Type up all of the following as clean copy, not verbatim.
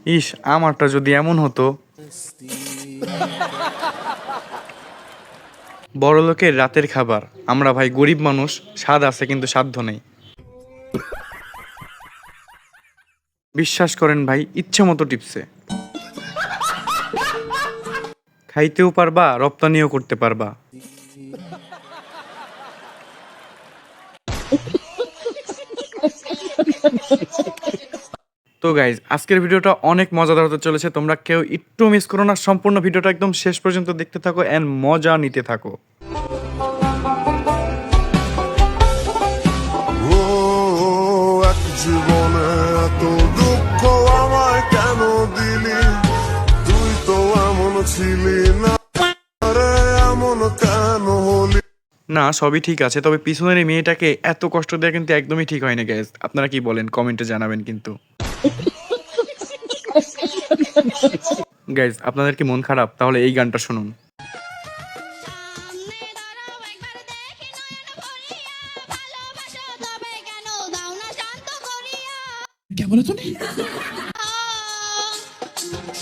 ইস, আমারটা যদি এমন হতো। বড়লোকের রাতের খাবার, আমরা ভাই গরিব মানুষ, স্বাদ আছে কিন্তু সাধ্য নেই। বিশ্বাস করেন ভাই, ইচ্ছে মতো টিপসে খাইতেও পারবা, রপ্তানিও করতে পারবা। তো গাইজ, আজকের ভিডিওটা অনেক মজাদার হতে চলেছে। তোমরা কেউ একটু মিস করো না, সম্পূর্ণ ভিডিওটা একদম শেষ পর্যন্ত দেখতে থাকো এন্ড মজা নিতে থাকো। ও এক জীবনে এত দুঃখ আমায় কেন দিলি, তুই তো এমন ছিলি না রে, এমন কেন হলি। না, সবই ঠিক আছে, তবে পিছনের এই মেয়েটাকে এত কষ্ট দেওয়া কিন্তু একদমই ঠিক হয়নি গাইজ। আপনারা কি বলেন কমেন্টে জানাবেন কিন্তু। গাইজ, আপনাদের কি মন খারাপ? তাহলে এই গানটা শুনুন। সামনে দাঁড়াও একবার দেখি নয়ন ভরিয়া, ভালোবাসা তবে কেন দাও না শান্ত করিয়া।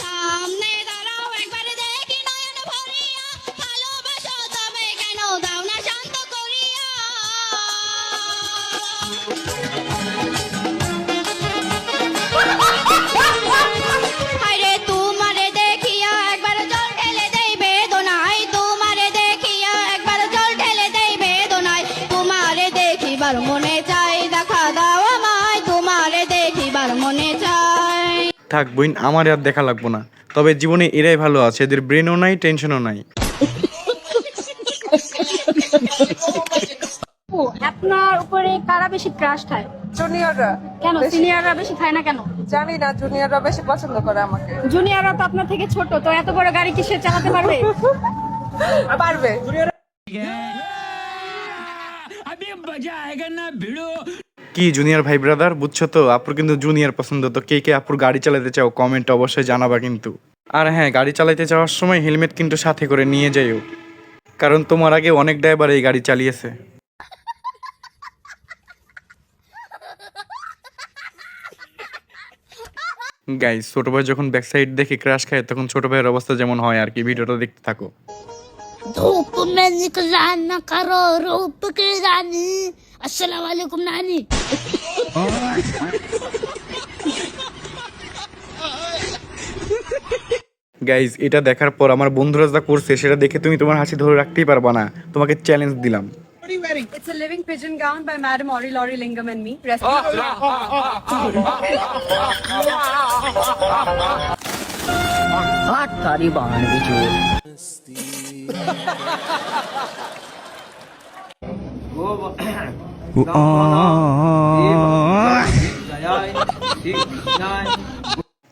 সামনে দাঁড়াও একবার দেখি নয়ন ভরিয়া, ভালোবাসা তবে কেন দাও না শান্ত করিয়া। হায়রে তোমারে দেখিয়া একবার জল ঢেলে দেই বেদনায়, তোমারে দেখিয়া একবার জল ঢেলে দেই বেদনায়। তোমারে দেখিবার মনে চাই, দেখা দাও আমায়, তোমারে দেখিবার মনে চাই। থাক বইন, আমার আর দেখা লাগবো না। তবে জীবনে এরাই ভালো আছে, এদের ব্রেনও নাই, টেনশনও নাই। আপু, আপনার উপরে কারা বেশি ক্রাশ খায়? জুনিয়ররা। কেন সিনিয়ররা বেশি খায় না কেন? জানি না, জুনিয়ররা বেশি পছন্দ করে আমাকে। জুনিয়ররা তো আপনার থেকে ছোট, তো এত বড় গাড়ি কি সে চালাতে পারবে? পারবে। কি জুনিয়র ভাই ব্রাদার, বুঝছো তো আপুর কিন্তু জুনিয়র পছন্দ। তো কে কে আপুর গাড়ি চালাতে চাও কমেন্টে অবশ্যই জানাবা কিন্তু। আর হ্যাঁ, গাড়ি চালাতে যাওয়ার সময় হেলমেট কিন্তু সাথে করে নিয়ে যাইও, কারণ তোমার আগে অনেক ড্রাইভার এই গাড়ি চালিয়েছে। গাইস, ছোট ভাই যখন ব্যাক সাইড দেখে ক্র্যাশ খায় তখন ছোট ভাইয়ের অবস্থা যেমন হয় আর কি। ভিডিওটা দেখতে থাকো। धूप में निकला न करो रूप की रानी, अस्सलाम वालेकुम नानी। গাইস, এটা দেখার পর আমার বন্ধুরা যা করছে সেটা দেখে তুমি তোমার হাসি ধরে রাখতেই পারবা না। তোমাকে চ্যালেঞ্জ দিলাম। It's a living pigeon gown by Madam Ori Laurie Lingam and me.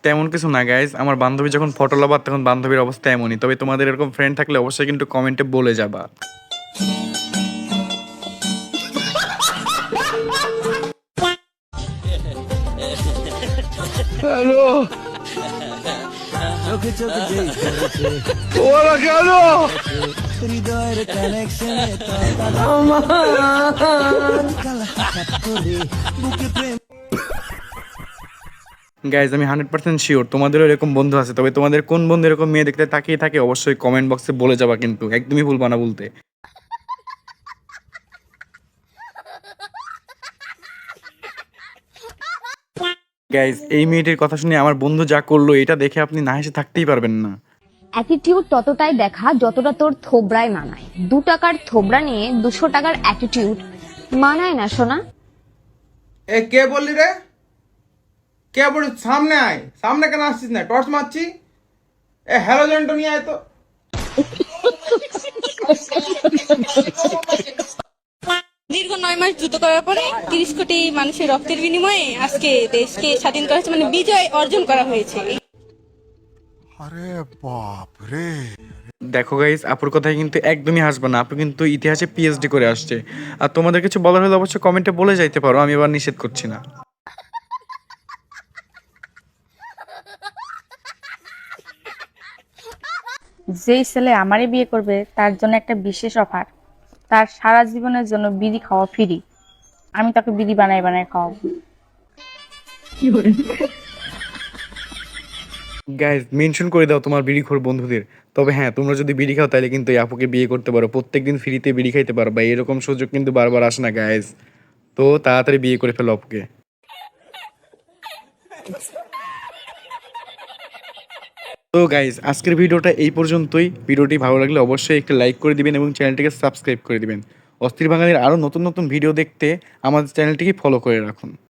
তেমন কিছু না গাইজ, আমার বান্ধবী যখন ফটো লাবার তখন বান্ধবীর অবস্থা এমনই। তবে তোমাদের এরকম ফ্রেন্ড থাকলে অবশ্যই কিন্তু কমেন্টে বলে যাবা। গাইজ, আমি 100% শিওর তোমাদেরও এরকম বন্ধু আছে। তবে তোমাদের কোন বন্ধু এরকম মেয়ে দেখতে তাকিয়ে থাকে অবশ্যই কমেন্ট বক্সে বলে যাবা কিন্তু, একদমই ভুলবা না বলতে। গাইজ, এই মেয়েটির কথা শুনে আমার বন্ধু যা করলো এটা দেখে আপনি না হেসে থাকতেই পারবেন না। অ্যাটিটিউড ততটাই দেখা যতটা তোর থোবরায় মানায়। 2 টাকার থোবরা নিয়ে 200 টাকার অ্যাটিটিউড মানায় না সোনা। এ কে বললি রে? কে বলি? সামনে আয়। সামনে কেন আসছিস না? টর্চ মারছি। এ হ্যালোজেনটা নিয়ে আয় তো। দীর্ঘ 9 মাস যুদ্ধ করার পরে 30 কোটি মানুষের রক্তের বিনিময়ে আজকে দেশকে স্বাধীন করা হয়েছে, মানে বিজয় অর্জন করা হয়েছে। আরে বাপ রে। দেখো গাইস, আপুর কথায় কিন্তু একদমই হাসবে না। আপু কিন্তু ইতিহাসে পিএইচডি করে আসছে। আর তোমাদের কিছু বলার হলে অবশ্যই কমেন্টে বলে যাইতে পারো, আমি এবার নিষেধ করছি না। যেই ছেলে আমারে বিয়ে করবে তার জন্য একটা বিশেষ অফার, তার সারা জীবনের জন্য বিড়ি খাওয়া ফ্রি। আমি তাকে বিড়ি বানাই বানাই খাওয়াবো। গাইজ মেনশন করে দাও তোমার বিড়িখোর বন্ধুদের। তবে হ্যাঁ, তোমরা যদি বিড়ি খাও তাহলে কিন্তু এই আপুকে বিয়ে করতে পারো, প্রত্যেকদিন ফ্রিতে বিড়ি খাইতে পারবা। এরকম সুযোগ কিন্তু বারবার আসে না গাইজ। তো তাড়াতাড়ি বিয়ে করে ফেলো আপুকে। তো গাইজ আজকের ভিডিওটা এই পর্যন্তই। ভিডিওটি ভালো লাগলে অবশ্যই একটা লাইক করে দিবেন এবং চ্যানেলটিকে সাবস্ক্রাইব করে দিবেন। অস্থির বাঙালির আরও নতুন নতুন ভিডিও দেখতে আমাদের চ্যানেলটিকে ফলো করে রাখুন।